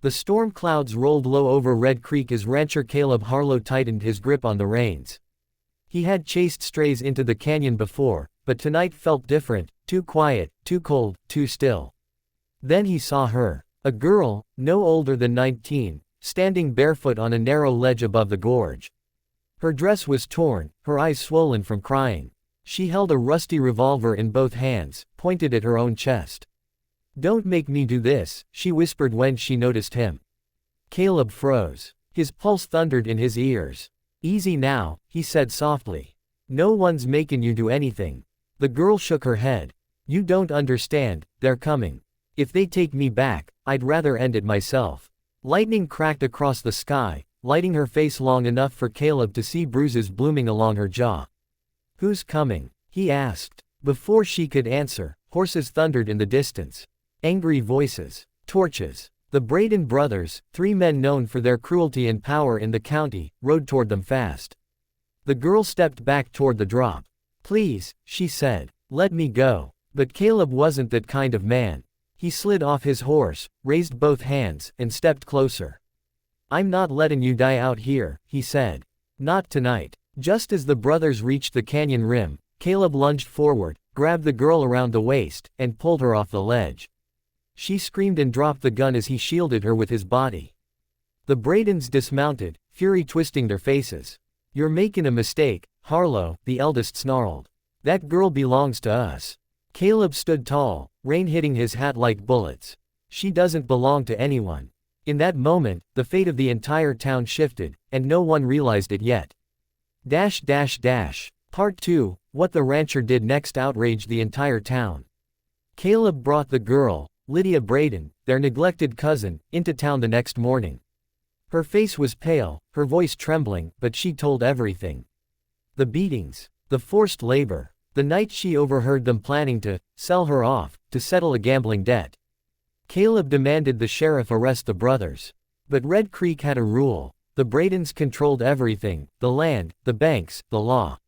The storm clouds rolled low over Red Creek as rancher Caleb Harlow tightened his grip on the reins. He had chased strays into the canyon before, but tonight felt different, too quiet, too cold, too still. Then he saw her. A girl, no older than 19, standing barefoot on a narrow ledge above the gorge. Her dress was torn, her eyes swollen from crying. She held a rusty revolver in both hands, pointed at her own chest. "Don't make me do this," she whispered when she noticed him. Caleb froze. His pulse thundered in his ears. "Easy now," he said softly. "No one's making you do anything." The girl shook her head. "You don't understand, they're coming. If they take me back, I'd rather end it myself." Lightning cracked across the sky, lighting her face long enough for Caleb to see bruises blooming along her jaw. "Who's coming?" he asked. Before she could answer, horses thundered in the distance. Angry voices. Torches. The Braden brothers, 3 men known for their cruelty and power in the county, rode toward them fast. The girl stepped back toward the drop. "Please," she said, "let me go." But Caleb wasn't that kind of man. He slid off his horse, raised both hands, and stepped closer. "I'm not letting you die out here," he said. "Not tonight." Just as the brothers reached the canyon rim, Caleb lunged forward, grabbed the girl around the waist, and pulled her off the ledge. She screamed and dropped the gun as he shielded her with his body. The Bradens dismounted, fury twisting their faces. "You're making a mistake, Harlow," the eldest snarled. "That girl belongs to us." Caleb stood tall, rain hitting his hat like bullets. "She doesn't belong to anyone." In that moment, the fate of the entire town shifted, and no one realized it yet. Part 2, What the rancher did next outraged the entire town. Caleb brought the girl, Lydia Braden, their neglected cousin, into town the next morning. Her face was pale, her voice trembling, but she told everything. The beatings, the forced labor, the night she overheard them planning to sell her off, to settle a gambling debt. Caleb demanded the sheriff arrest the brothers. But Red Creek had a rule. The Bradens controlled everything, the land, the banks, the law.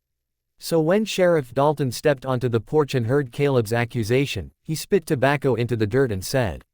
So when Sheriff Dalton stepped onto the porch and heard Caleb's accusation, he spit tobacco into the dirt and said,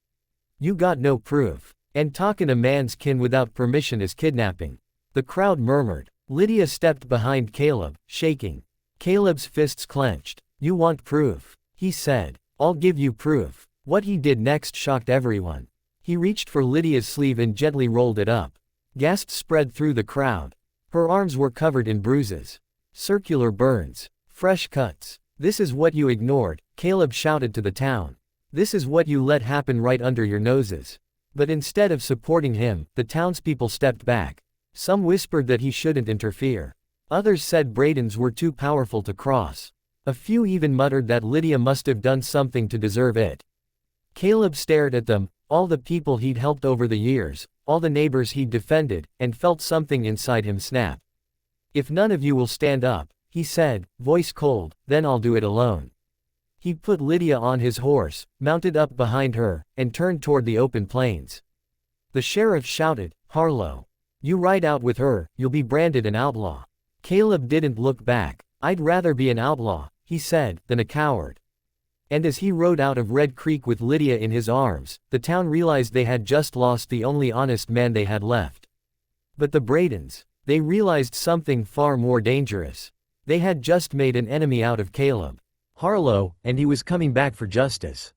"You got no proof. And talking a man's kin without permission is kidnapping." The crowd murmured. Lydia stepped behind Caleb, shaking. Caleb's fists clenched. "You want proof," he said. "I'll give you proof." What he did next shocked everyone. He reached for Lydia's sleeve and gently rolled it up. Gasps spread through the crowd. Her arms were covered in bruises. Circular burns. Fresh cuts. "This is what you ignored," Caleb shouted to the town. "This is what you let happen right under your noses." But instead of supporting him, the townspeople stepped back. Some whispered that he shouldn't interfere. Others said Bradens were too powerful to cross. A few even muttered that Lydia must have done something to deserve it. Caleb stared at them, all the people he'd helped over the years, all the neighbors he'd defended, and felt something inside him snap. "If none of you will stand up," he said, voice cold, "then I'll do it alone." He put Lydia on his horse, mounted up behind her, and turned toward the open plains. The sheriff shouted, "Harlow, you ride out with her, you'll be branded an outlaw." Caleb didn't look back. "I'd rather be an outlaw," he said, "than a coward." And as he rode out of Red Creek with Lydia in his arms, the town realized they had just lost the only honest man they had left. But the Bradens, they realized something far more dangerous. They had just made an enemy out of Caleb Harlow, and he was coming back for justice.